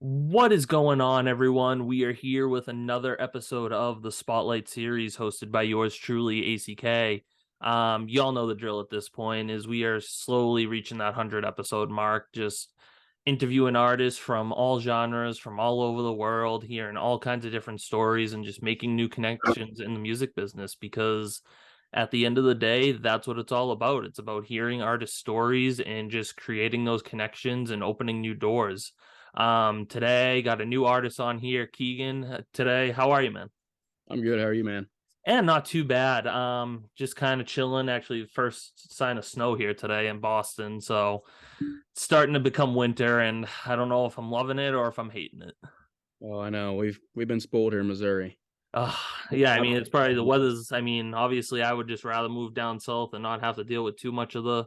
What is going on, everyone? We are here with another episode of the Spotlight series hosted by yours truly, ACK. Y'all know the drill at this point is we are slowly reaching that 100 episode mark, just interviewing artists from all genres, from all over the world, hearing all kinds of different stories and just making new connections in the music business because at the end of the day, that's what it's all about. It's about hearing artist stories and just creating those connections and opening new doors. Today got a new artist on here, Keegan. Today, how are you, man? I'm good. How are you, man? And not too bad. Just kind of chilling. Actually, first sign of snow here today in Boston, so it's starting to become winter, and I don't know if I'm loving it or if I'm hating it. Oh, I know. We've been spoiled here in Missouri. Uh, yeah, I mean, it's probably the weather's. I mean, obviously, I would just rather move down south and not have to deal with too much of the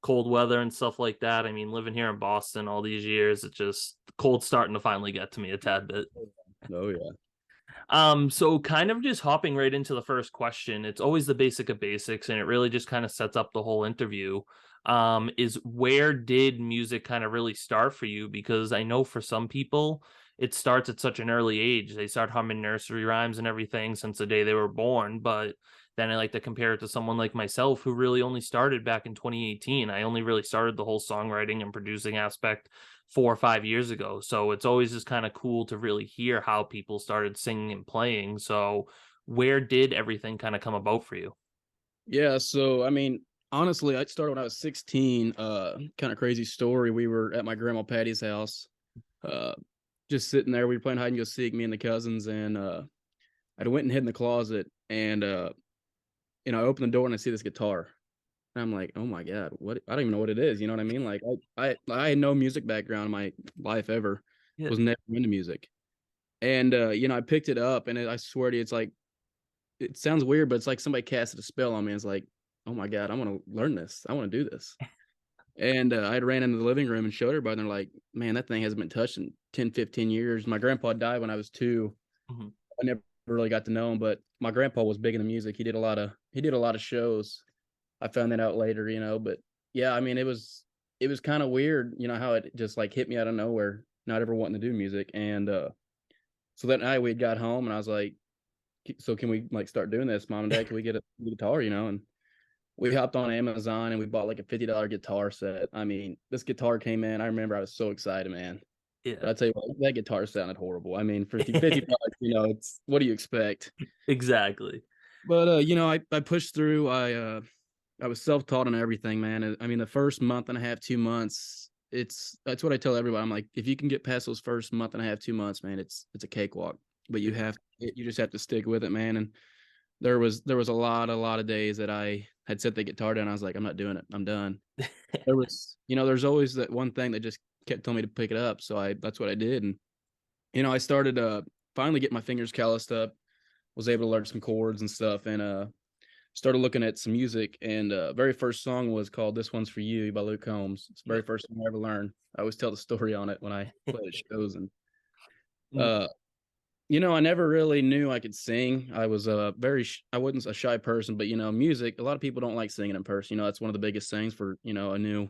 cold weather and stuff like that. I mean, living here in Boston all these years, it's just the cold's starting to finally get to me a tad bit. Oh yeah. So kind of just hopping right into the first question. It's always the basic of basics, and it really just kind of sets up the whole interview. Is where did music kind of really start for you? Because I know for some people, it starts at such an early age. They start humming nursery rhymes and everything since the day they were born. But then I like to compare it to someone like myself who really only started back in 2018. I only really started the whole songwriting and producing aspect 4 or 5 years ago. So it's always just kind of cool to really hear how people started singing and playing. So where did everything kind of come about for you? Yeah. So I mean, honestly, I started when I was 16. Kind of crazy story. We were at my grandma Patty's house, uh, just sitting there. We were playing hide and go seek, me and the cousins, and I went and hid in the closet, and I opened the door and I see this guitar. And I'm like, oh my god, what? I don't even know what it is. You know what I mean? Like, I had no music background in my life ever. Yeah. Was never into music, and I picked it up, and I swear to you, it's like it sounds weird, but it's like somebody casted a spell on me. It's like, oh my god, I want to learn this. I want to do this. And I ran into the living room and showed everybody. And they're like, man, that thing hasn't been touched in 10, 15 years. My grandpa died when I was 2. Mhm. I never really got to know him, but my grandpa was big into music. He did a lot of shows. I found that out later, but yeah, I mean, it was kind of weird, how it just like hit me out of nowhere, not ever wanting to do music. And so that night we got home and I was like, so can we like start doing this, mom and dad? Can we get a guitar, And we hopped on Amazon and we bought like a $50 guitar set. I mean, this guitar came in. I remember I was so excited, man. But Yeah. I tell you what, that guitar sounded horrible. I mean, for 50 bucks, it's what do you expect? Exactly. But I pushed through. I was self-taught on everything, man. I mean, the first month and a half, 2 months, that's what I tell everybody. I'm like, if you can get past those first month and a half, 2 months, man, it's a cakewalk. But Yeah. you just have to stick with it, man. And there was a lot of days that I had set the guitar down. I was like, I'm not doing it. I'm done. There's always that one thing that just kept telling me to pick it up. So that's what I did. And, I started finally getting my fingers calloused up, was able to learn some chords and stuff. And started looking at some music, and very first song was called "This One's for You" by Luke Combs. It's the very Yep. first song I ever learned. I always tell the story on it when I play at shows, and Mm. uh, I never really knew I could sing. I was I wasn't a shy person, but music. A lot of people don't like singing in person. That's one of the biggest things for a new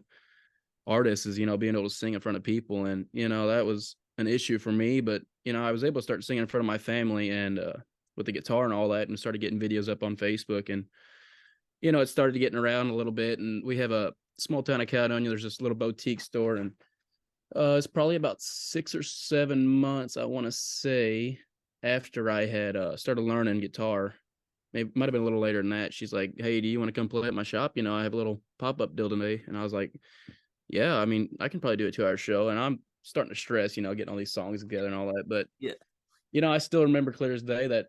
artist is being able to sing in front of people, and that was an issue for me. But I was able to start singing in front of my family and with the guitar and all that, and started getting videos up on Facebook and it started getting around a little bit, and we have a small town of Caledonia. There's this little boutique store, and it's probably about 6 or 7 months, I want to say, after I had started learning guitar. Maybe might have been a little later than that. She's like, "Hey, do you want to come play at my shop? I have a little pop up deal today." And I was like, "Yeah, I mean, I can probably do a 2 hour show." And I'm starting to stress, getting all these songs together and all that. But Yeah. I still remember clear as day that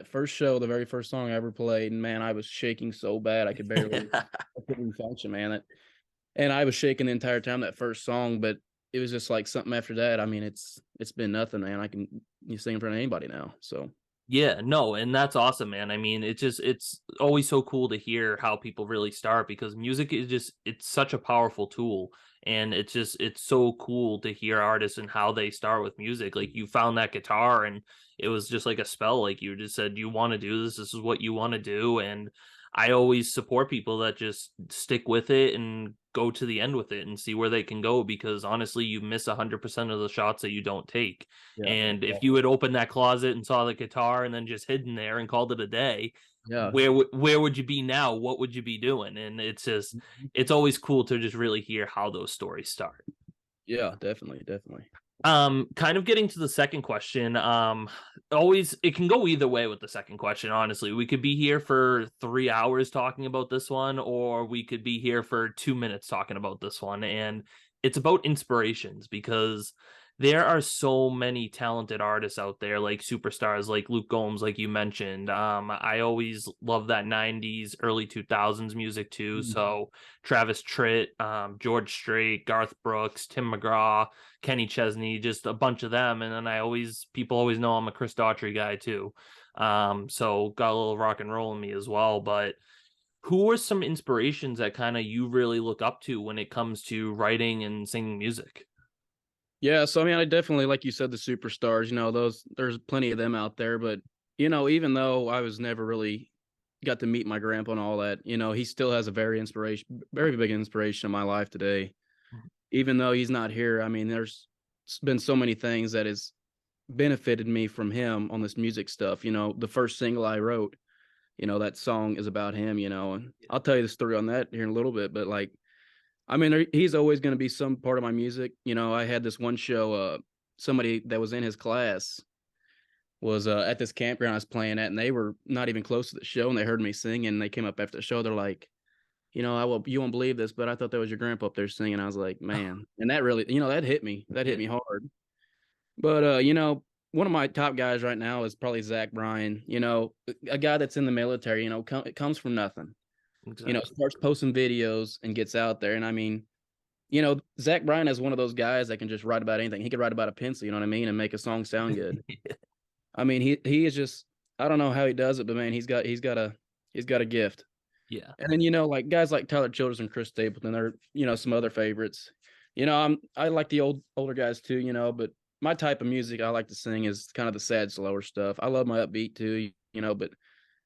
first show, the very first song I ever played, and man, I was shaking so bad I couldn't even function, man. And I was shaking the entire time that first song, but it was just like something after that. I mean, it's been nothing, man. I can you sing in front of anybody now. So Yeah, no, and that's awesome, man. I mean, it's always so cool to hear how people really start because music is just it's such a powerful tool and it's so cool to hear artists and how they start with music. Like you found that guitar and it was just like a spell like you just said you want to do this, this is what you want to do and I always support people that just stick with it and go to the end with it and see where they can go, because honestly, you miss 100% of the shots that you don't take. Yeah, And if you exactly. had opened that closet and saw the guitar and then just hidden there and called it a day, Yeah. where would you be now? What would you be doing? And it's just, Mhm. it's always cool to just really hear how those stories start. Yeah, definitely, definitely. Kind of getting to the second question. Always it can go either way with the second question, honestly. We could be here for 3 hours talking about this one, or we could be here for 2 minutes talking about this one. And it's about inspirations, because there are so many talented artists out there, like superstars like Luke Combs, like you mentioned. I always love that 90s, early 2000s music too. Mhm. So Travis Tritt, George Strait, Garth Brooks, Tim McGraw, Kenny Chesney, just a bunch of them. And then people always know I'm a Chris Daughtry guy too. So got a little rock and roll in me as well. But who are some inspirations that kind of you really look up to when it comes to writing and singing music? Yeah, so I mean, I definitely, like you said, the superstars, those there's plenty of them out there, but even though I was never really got to meet my grandpa and all that, he still has a very big inspiration in my life today. Even though he's not here, I mean, there's been so many things that has benefited me from him on this music stuff. The first single I wrote, that song is about him, and I'll tell you the story on that here in a little bit, but like, I mean, he's always going to be some part of my music. I had this one show, somebody that was in his class was at this campground I was playing at, and they were not even close to the show, and they heard me sing, and they came up after the show. They're like, you won't believe this, but I thought that was your grandpa up there singing. I was like, man, and that really, that hit me. That hit Yeah, me hard. But one of my top guys right now is probably Zach Bryan. A guy that's in the military. It comes from nothing. exactly. Starts posting videos and gets out there, and I mean, Zach Bryan is one of those guys that can just write about anything. He could write about a pencil, you know what I mean, and make a song sound good. I mean, he is just, I don't know how he does it, but man, he's got a gift. Yeah. And then like guys like Tyler Childers and Chris Stapleton, are some other favorites. I like the older guys too, but my type of music I like to sing is kind of the sad, slower stuff. I love my upbeat too, but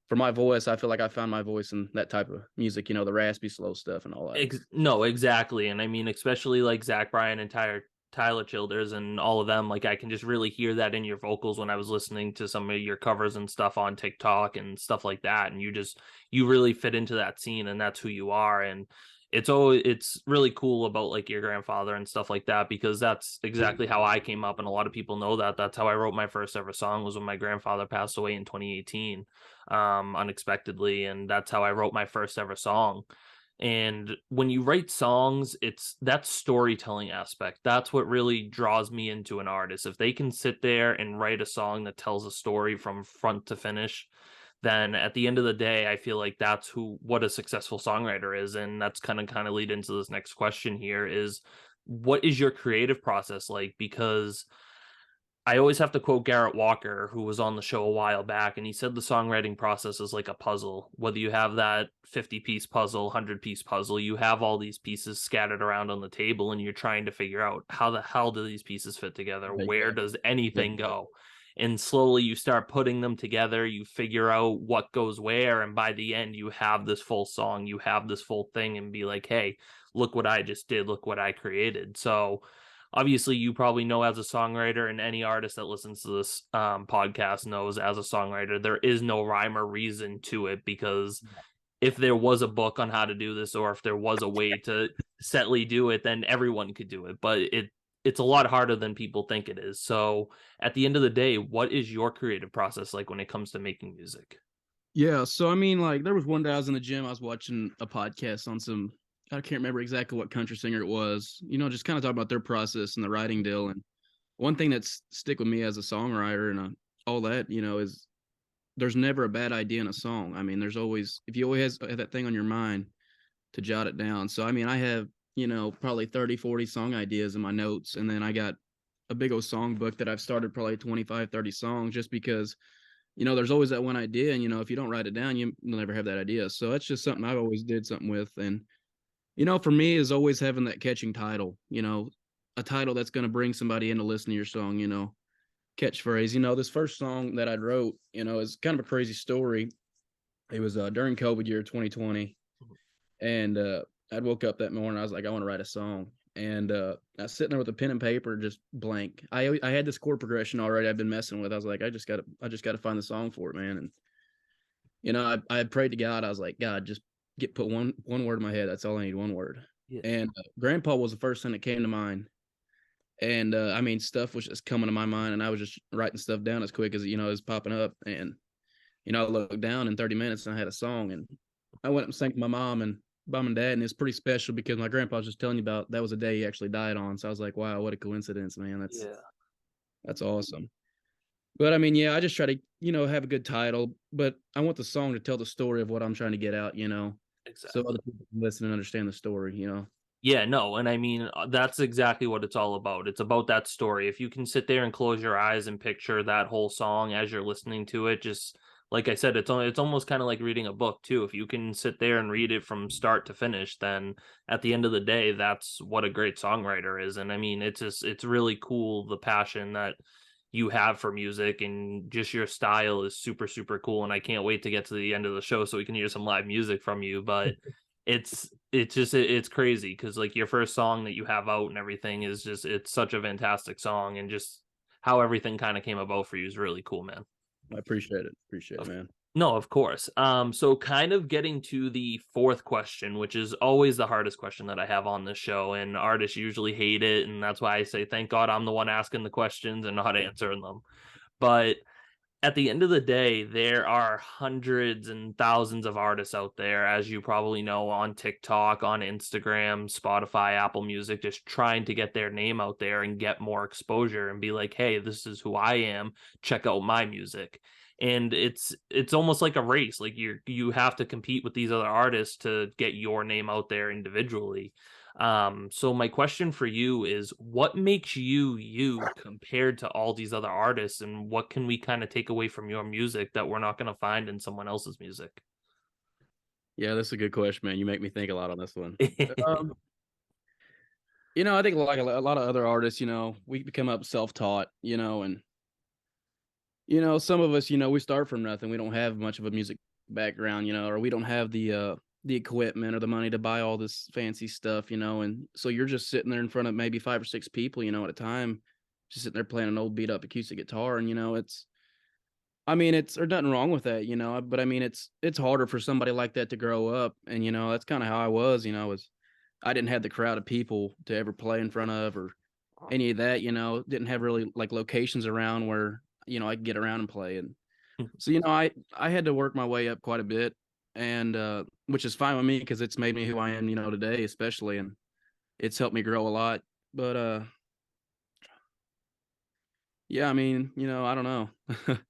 for my voice, I feel like I found my voice in that type of music, the raspy, slow stuff and all that. No, exactly. And I mean, especially like Zach Bryan and Tyler Childers and all of them, like I can just really hear that in your vocals when I was listening to some of your covers and stuff on TikTok and stuff like that. And you really fit into that scene, and that's who you are. And it's really cool about like your grandfather and stuff like that, because that's exactly how I came up. And a lot of people know that. That's how I wrote my first ever song, was when my grandfather passed away in 2018, unexpectedly. And that's how I wrote my first ever song. And when you write songs, it's that storytelling aspect. That's what really draws me into an artist. If they can sit there and write a song that tells a story from front to finish, then at the end of the day, I feel like that's what a successful songwriter is. And that's kind of lead into this next question here is, what is your creative process like? Because I always have to quote Garrett Walker, who was on the show a while back, and he said the songwriting process is like a puzzle. Whether you have that 50-piece puzzle, 100-piece puzzle, you have all these pieces scattered around on the table, and you're trying to figure out, how the hell do these pieces fit together? Where Exactly. does Yeah. anything go? And slowly you start putting them together, you figure out what goes where, and by the end, you have this full song, you have this full thing, and be like, hey, look what I just did, look what I created. So, obviously you probably know, as a songwriter, and any artist that listens to this podcast knows, as a songwriter, there is no rhyme or reason to it, because if there was a book on how to do this, or if there was a way to setly do it, then everyone could do it. But it's a lot harder than people think it is. So at the end of the day, what is your creative process like when it comes to making music? Yeah, so I mean, like, there was one day I was in the gym, I was watching a podcast on some, I can't remember exactly what country singer it was, just kind of talk about their process and the writing deal. And one thing that's stick with me as a songwriter and all that, is there's never a bad idea in a song. I mean, there's always, if you always have that thing on your mind, to jot it down. So I mean, I have, probably 30, 40 song ideas in my notes, and then I got a big old song book that I've started probably 25, 30 songs, just because there's always that one idea, and if you don't write it down, you'll never have that idea. So that's just something I've always did something with. And for me, is always having that catching title, a title that's going to bring somebody in to listen to your song, catchphrase. This first song that I wrote, is kind of a crazy story. It was during COVID year 2020, and I woke up that morning. I was like, I want to write a song, and I was sitting there with a pen and paper, just blank. I had this chord progression already. I've been messing with. I was like, I just got to find the song for it, man. And I had prayed to God. I was like, God, just put one word in my head. That's all I need, one word. Yeah. And Grandpa was the first thing that came to mind. And I mean, stuff was just coming to my mind, and I was just writing stuff down as quick as it was popping up. And I looked down in 30 minutes, and I had a song. And I went up and sang to my mom and dad, and it's pretty special because my grandpa was just telling you about that was a day he actually died on. So I was like, wow, what a coincidence, man. Yeah. That's awesome. But I mean, yeah, I just try to, have a good title, but I want the song to tell the story of what I'm trying to get out, so Exactly. other people can listen and understand the story. Yeah, no, and I mean, that's exactly what it's all about. It's about that story. If you can sit there and close your eyes and picture that whole song as you're listening to it, just like I said, it's almost kind of like reading a book too. If you can sit there and read it from start to finish, then at the end of the day, that's what a great songwriter is. And I mean, it's really cool the passion that you have for music, and just your style is super super cool, and I can't wait to get to the end of the show so we can hear some live music from you. But it's crazy because like your first song that you have out and everything is just it's such a fantastic song, and just how everything kind of came about for you is really cool, man. I appreciate it. Appreciate it, Of man. No, of course. So kind of getting to the fourth question, which is always the hardest question that I have on this show, and artists usually hate it, and that's why I say thank God I'm the one asking the questions and not answering them. But at the end of the day, there are hundreds and thousands of artists out there, as you probably know, on TikTok, on Instagram, Spotify, Apple Music, just trying to get their name out there and get more exposure and be like, hey, this is who I am. Check out my music. And it's almost like a race. Like you have to compete with these other artists to get your name out there individually. So my question for you is what makes you you compared to all these other artists, and what can we kind of take away from your music that we're not going to find in someone else's music? Yeah, that's a good question, man. You make me think a lot on this one. Um, I think like a lot of other artists, we become up self-taught, and some of us, we start from nothing. We don't have much of a music background, or we don't have the equipment or the money to buy all this fancy stuff, and so you're just sitting there in front of maybe 5 or 6 people, at a time, just sitting there playing an old beat up acoustic guitar. And I mean, there's nothing wrong with that, but I mean, it's harder for somebody like that to grow up. And that's kind of how I was. I didn't have the crowd of people to ever play in front of, or any of that. Didn't have really like locations around where I could get around and play. And so I had to work my way up quite a bit, and which is fine with me because it's made me who I am, today, especially, and it's helped me grow a lot. But yeah, I mean, I don't know.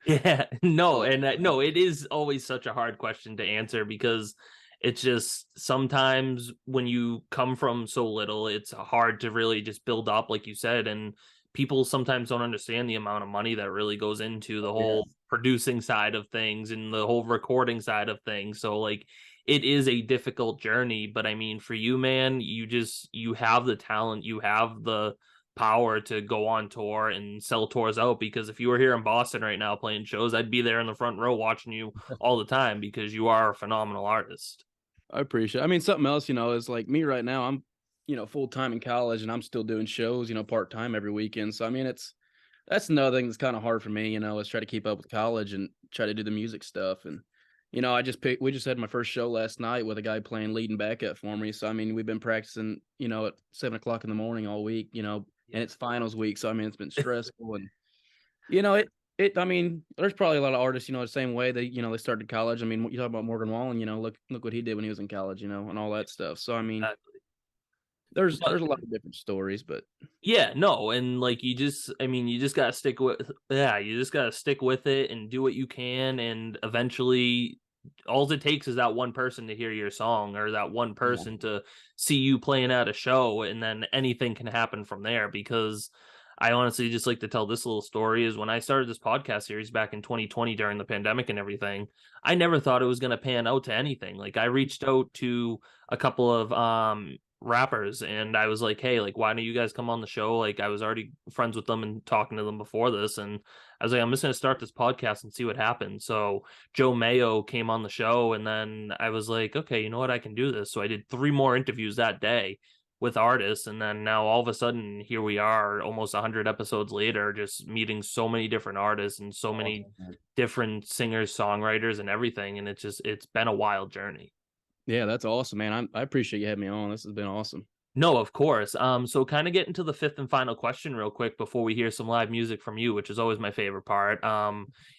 Yeah, no, So and no, it is always such a hard question to answer because it's just sometimes when you come from so little, it's hard to really just build up, like you said, and people sometimes don't understand the amount of money that really goes into the yeah, whole producing side of things and the whole recording side of things. So like it is a difficult journey, but I mean for you, man, you have the talent, you have the power to go on tour and sell tours out, because if you were here in Boston right now playing shows, I'd be there in the front row watching you all the time because you are a phenomenal artist. I appreciate it. I mean, something else, is like me right now. I'm, full time in college, and I'm still doing shows, part time every weekend. So I mean, that's another thing that's kind of hard for me, is try to keep up with college and try to do the music stuff. And we just had my first show last night with a guy playing lead and backup for me. So I mean, we've been practicing, at 7 o'clock in the morning all week, and it's finals week. So I mean, it's been stressful. And you know, I mean, there's probably a lot of artists, the same way they started college. I mean, you talk about Morgan Wallen, look what he did when he was in college, and all that stuff. So I mean, there's But a lot of different stories, but yeah, no, and like I mean, you just gotta stick with, yeah, you just gotta stick with it and do what you can, and eventually, all it takes is that one person to hear your song, or that one yeah, person to see you playing at a show, and then anything can happen from there. Because I honestly just like to tell this little story is when I started this podcast series back in 2020 during the pandemic and everything, I never thought it was gonna pan out to anything. Like I reached out to a couple of rappers, and I was like, hey, like, why don't you guys come on the show? Like, I was already friends with them and talking to them before this, and I was like, I'm just gonna start this podcast and see what happens. So Joe Mayo came on the show, and then I was like, okay, you know what, I can do this. So I did 3 more interviews that day with artists, and then now all of a sudden here we are almost 100 episodes later, just meeting so many different artists and so many different singers, songwriters, and everything, and it's been a wild journey. Yeah, that's awesome, man. I appreciate you having me on. This has been awesome. No, of course. So kind of get into the fifth and final question real quick before we hear some live music from you, which is always my favorite part.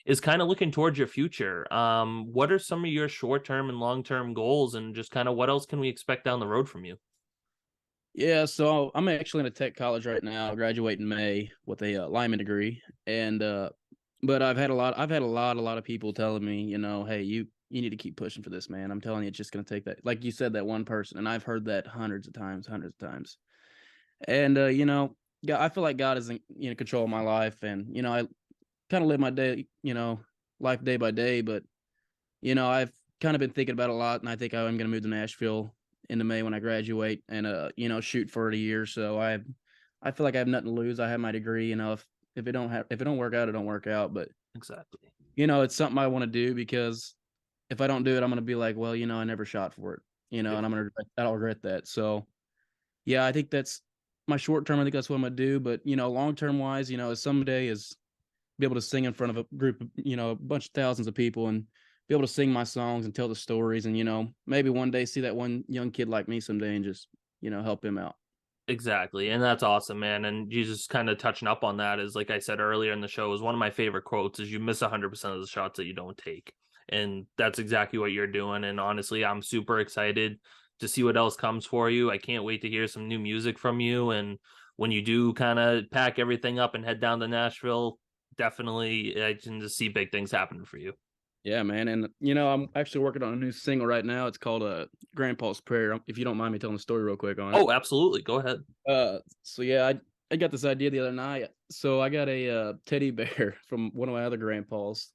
Is kind of looking towards your future. What are some of your short-term and long-term goals, and just kind of what else can we expect down the road from you? Yeah, so I'm actually in a tech college right now. I graduate in May with a lineman degree, and but I've had a lot of people telling me, hey, you need to keep pushing for this, man. I'm telling you, it's just gonna take that, like you said, that one person, and I've heard that hundreds of times. And I feel like God is in control of my life, and I kind of live my day, life day by day. But I've kind of been thinking about it a lot, and I think I'm gonna move to Nashville into May when I graduate, and shoot for it a year. So I feel like I have nothing to lose. I have my degree. If it don't work out, it don't work out. But Exactly. it's something I want to do, because if I don't do it, I'm gonna be like, well, I never shot for it. And I'll regret that. So yeah, I think that's my short term. I think that's what I'm gonna do. But long term wise, someday is be able to sing in front of a group of, a bunch of thousands of people, and be able to sing my songs and tell the stories, and maybe one day see that one young kid like me someday and just help him out. Exactly. And that's awesome, man. And you just kind of touching up on that is, like I said earlier in the show, is one of my favorite quotes is you miss 100% of the shots that you don't take. And that's exactly what you're doing. And honestly, I'm super excited to see what else comes for you. I can't wait to hear some new music from you. And when you do kind of pack everything up and head down to Nashville, definitely I can just see big things happening for you. Yeah, man. And I'm actually working on a new single right now. It's called Grandpa's Prayer. If you don't mind me telling the story real quick on it. Oh, absolutely. Go ahead. So yeah, I got this idea the other night. So I got a teddy bear from one of my other grandpas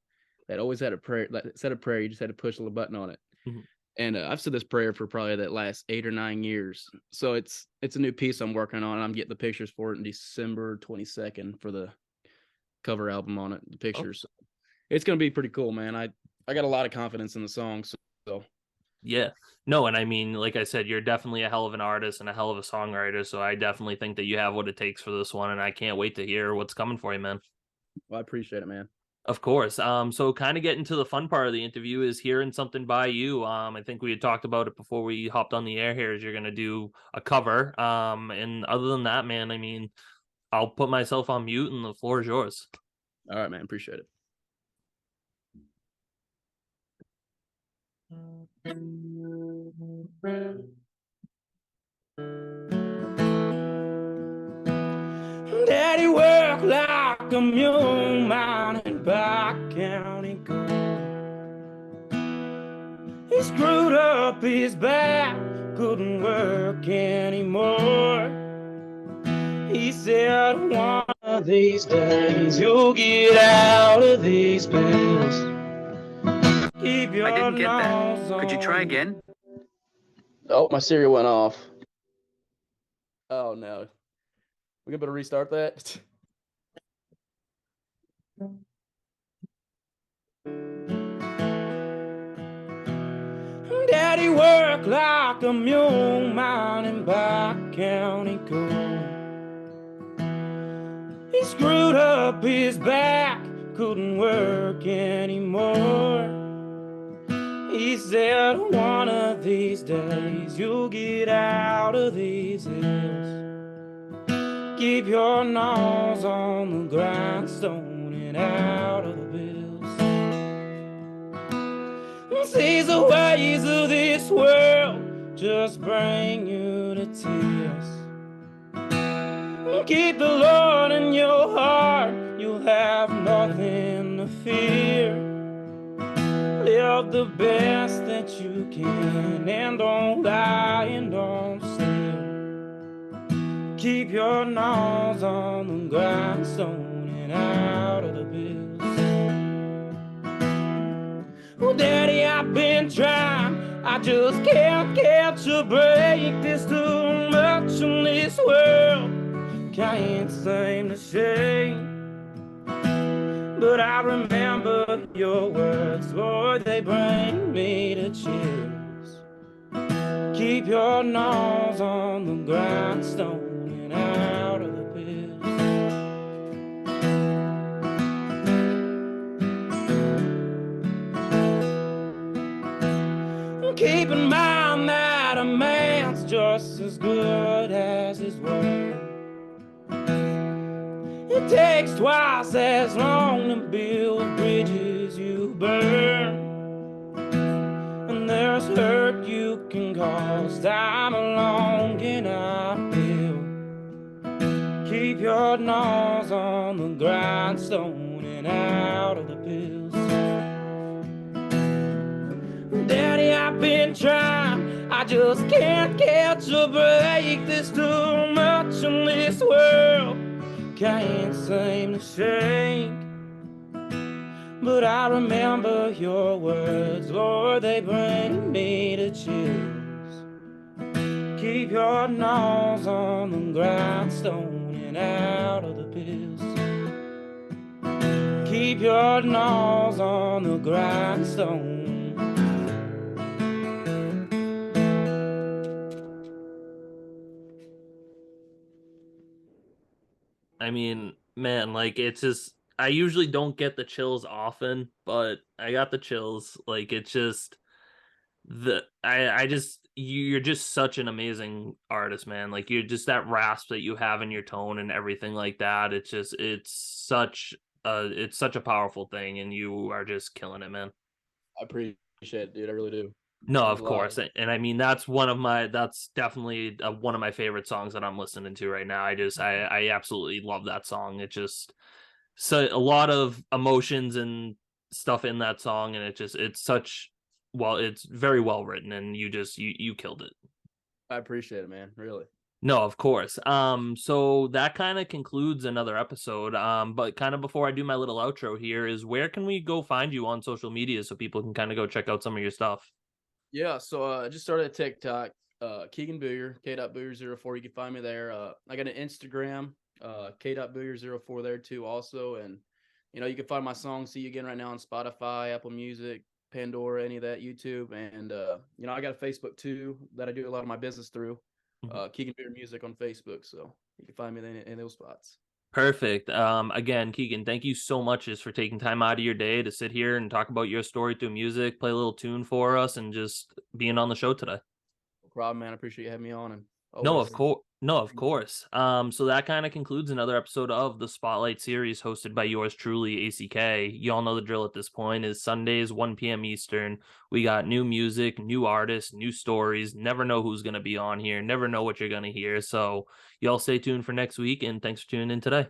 that always had a prayer. That said a prayer. You just had to push a little button on it. Mhm. And I've said this prayer for probably that last 8 or 9 years. So it's a new piece I'm working on, and I'm getting the pictures for it in December 22nd for the cover album on it. The pictures. Oh. It's gonna be pretty cool, man. I got a lot of confidence in the song. So Yeah. No, and I mean, like I said, you're definitely a hell of an artist and a hell of a songwriter. So I definitely think that you have what it takes for this one, and I can't wait to hear what's coming for you, man. well, I appreciate it, man. Of course. So kind of getting to the fun part of the interview is hearing something by you. I think we had talked about it before we hopped on the air here, is you're gonna do a cover. And other than that, man, I mean, I'll put myself on mute and the floor is yours. All right, man. Appreciate it. Daddy worked like a mule mining back county gold. He screwed up his back, couldn't work anymore. He said, one of these days you'll get out of these bills. Keep your I didn't get that. nose Could you try on- again? Oh, my cereal went off. Oh no. We better restart that. Daddy worked like a mule mining back county gold. He screwed up his back, couldn't work anymore. He said, one of these days you'll get out of these hills. Keep your nose on the grindstone and out of the bills. See the ways of this world just bring you to tears. Keep the Lord in your heart, you'll have nothing to fear. Live the best that you can, and don't lie and don't steal. Keep your nose on the grindstone and out of the bills. Oh, Daddy, I've been trying, I just can't catch a break. This too in this world can't seem to shake. But I remember your words, Lord, they bring me to chills. Keep your nose on the grindstone and out of the pills. Keep in mind that a man's just as good as his word. It takes twice as long to build bridges you burn. And there's hurt you can cause time alone cannot heal. Keep your nose on the grindstone and out of the pills. Daddy, I've been trying, I just can't catch a break. There's too much in this world, can't seem to shake. But I remember your words, Lord, they bring me to chills. Keep your nose on the grindstone and out of the pills. Keep your nose on the grindstone. I mean, man, like it's just I usually don't get the chills often, but I got the chills. Like it's just I just you're just such an amazing artist, man. Like you're just that rasp that you have in your tone and everything like that. It's such a powerful thing, and you are just killing it, man. I appreciate it, dude. I really do. No, Means of a lot. course, and I mean that's definitely one of my favorite songs that I'm listening to right now. I absolutely love that song. It just so a lot of emotions and stuff in that song, and it's such well, it's very well written, and you killed it. I appreciate it, man. Really. No, of course. So that kind of concludes another episode. But kind of before I do my little outro here, is where can we go find you on social media so people can kind of go check out some of your stuff? Yeah, so I just started a TikTok, Keegan Boyer, K.Boyer04. You can find me there. I got an Instagram, K.Boyer04 there too, also. And you can find my song "See You Again" right now on Spotify, Apple Music, Pandora, any of that, YouTube. And I got a Facebook too that I do a lot of my business through. Keegan Boyer Music on Facebook, so you can find me in those spots. Perfect. Again, Keegan, thank you so much just for taking time out of your day to sit here and talk about your story through music, play a little tune for us, and just being on the show today. No problem, man. I appreciate you having me on, and No, always. of course. No, of course. So that kind of concludes another episode of the Spotlight series hosted by yours truly, ACK. You all know the drill at this point is Sundays, 1 p.m. Eastern. We got new music, new artists, new stories. Never know who's going to be on here. Never know what you're going to hear. So y'all stay tuned for next week, and thanks for tuning in today.